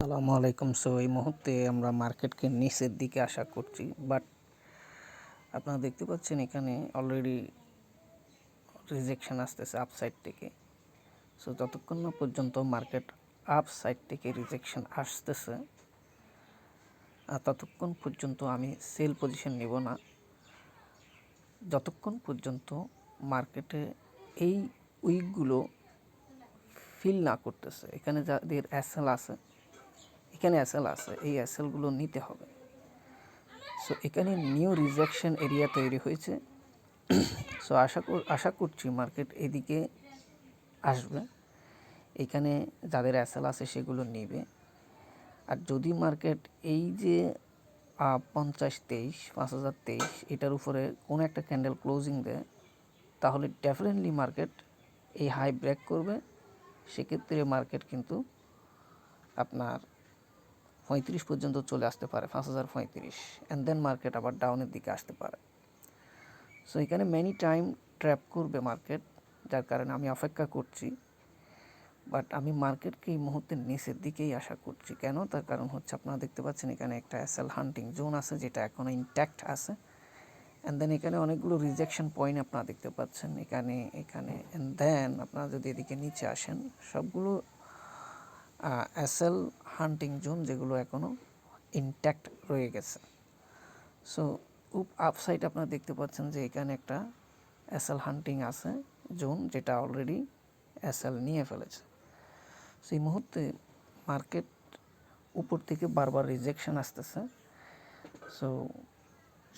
আসসালামু আলাইকুম। এই মুহূর্তে আমরা মার্কেটকে নিচের দিকে আশা করছি, বাট আপনারা দেখতে পাচ্ছেন এখানে অলরেডি রিজেকশন আসতেছে আপ সাইড থেকে। যতক্ষণ না পর্যন্ত মার্কেট আপ সাইড থেকে রিজেকশন আসতেছে ততক্ষণ পর্যন্ত আমি সেল পজিশন নেব না, যতক্ষণ পর্যন্ত মার্কেটে এই উইকগুলো ফিল না করতেছে। এখানে যাদের এসএল আছে, এই এসএলগুলো নিতে হবে। এখানে নিউ রিজেকশন এরিয়া তৈরি হয়েছে। আশা করছি মার্কেট এদিকে আসবে। এখানে যাদের এসএল আছে সেগুলো নেবে। আর যদি মার্কেট এই যে 5023 এটার উপরে কোনো একটা ক্যান্ডেল ক্লোজিং দেয়, তাহলে ডেফিনেটলি মার্কেট এই হাই ব্রেক করবে। সেক্ষেত্রে মার্কেট কিন্তু আপনার 35 পর্যন্ত চলে আসতে পারে, 5035, অ্যান্ড দেন মার্কেট আবার ডাউনের দিকে আসতে পারে। এখানে মেনি টাইম ট্র্যাপ করবে মার্কেট, যার কারণে আমি অপেক্ষা করছি। বাট আমি মার্কেটকে এই মুহূর্তে নিচের দিকেই আশা করছি। কেন? তার কারণ হচ্ছে আপনারা দেখতে পাচ্ছেন এখানে একটা এসএল হান্টিং জোন আছে, যেটা এখনও ইনট্যাক্ট আছে। অ্যান্ড দেন এখানে অনেকগুলো রিজেকশন পয়েন্ট আপনারা দেখতে পাচ্ছেন এখানে। অ্যান্ড দেন আপনারা যদি এদিকে নিচে আসেন, সবগুলো এসএল হান্টিং জোন যেগুলো এখনও ইনট্যাক্ট রয়ে গেছে। আপসাইড আপনারা দেখতে পাচ্ছেন যে এখানে একটা এসএল হান্টিং আছে জোন, যেটা অলরেডি এসএল নিয়ে ফেলেছে। এই মুহূর্তে মার্কেট উপর থেকে বারবার রিজেকশন আসতেছে।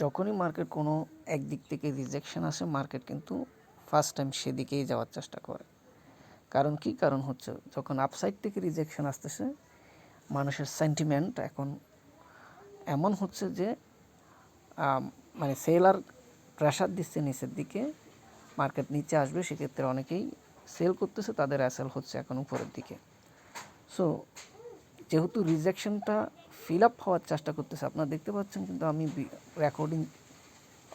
যখনই মার্কেট কোনো একদিক থেকে রিজেকশন আসে, মার্কেট কিন্তু ফার্স্ট টাইম সেদিকেই যাওয়ার চেষ্টা করে। কারণ কি? কারণ হচ্ছে যখন আপসাইড থেকে রিজেকশন আসতেছে, মানুষের সেন্টিমেন্ট এখন এমন হচ্ছে যে মানে সেলার প্রেশার দিচ্ছে নিচের দিকে, মার্কেট নিচে আসবে। সেক্ষেত্রে অনেকেই সেল করতেছে, তাদের অ্যাসেল হচ্ছে এখন উপরের দিকে। যেহেতু রিজেকশনটা ফিল আপ হওয়ার চেষ্টা করতেছে, আপনারা দেখতে পাচ্ছেন কিন্তু আমি রেকর্ডিং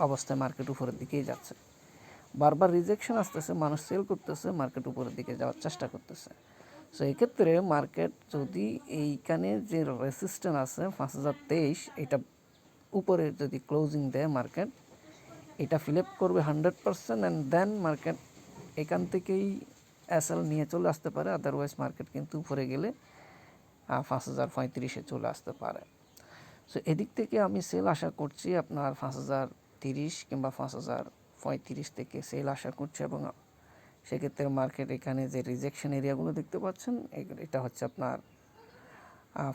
অবস্থায় মার্কেট উপরের দিকেই যাচ্ছে। বারবার রিজেকশন আসতেছে, মানুষ সেল করতেছে, মার্কেট উপরের দিকে যাওয়ার চেষ্টা করতেছে। এক্ষেত্রে মার্কেট যদি এইখানে যে রেসিস্ট্যান্স আছে 5023, এটা উপরে যদি ক্লোজিং দেয়, মার্কেট এটা ফিল আপ করবে 100%, অ্যান্ড দেন মার্কেট এখান থেকেই এসএল নিয়ে চলে আসতে পারে। আদারওয়াইজ মার্কেট কিন্তু উপরে গেলে 5035-এ চলে আসতে পারে। এদিক থেকে আমি সেল আশা করছি আপনার 5030 কিংবা 5035 থেকে সেল আশা করছি। এবং সেক্ষেত্রে মার্কেট এখানে যে রিজেকশন এরিয়াগুলো দেখতে পাচ্ছেন, এটা হচ্ছে আপনার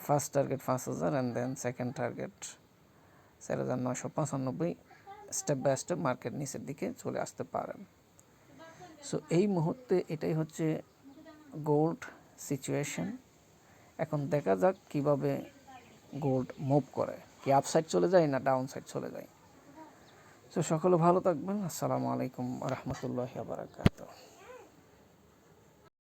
first target 5000, and then second target 4995। Step by step market নিচের দিকে চলে আসতে পারেন। এই মুহূর্তে এটাই হচ্ছে গোল্ড সিচুয়েশন। এখন দেখা যাক কিভাবে গোল্ড মুভ করে, কি আপসাইড চলে যায় না ডাউন সাইড চলে যায়। সকলে ভালো থাকবেন। আসসালামু আলাইকুম ওয়া রাহমাতুল্লাহি ওয়া বারাকাতুহু।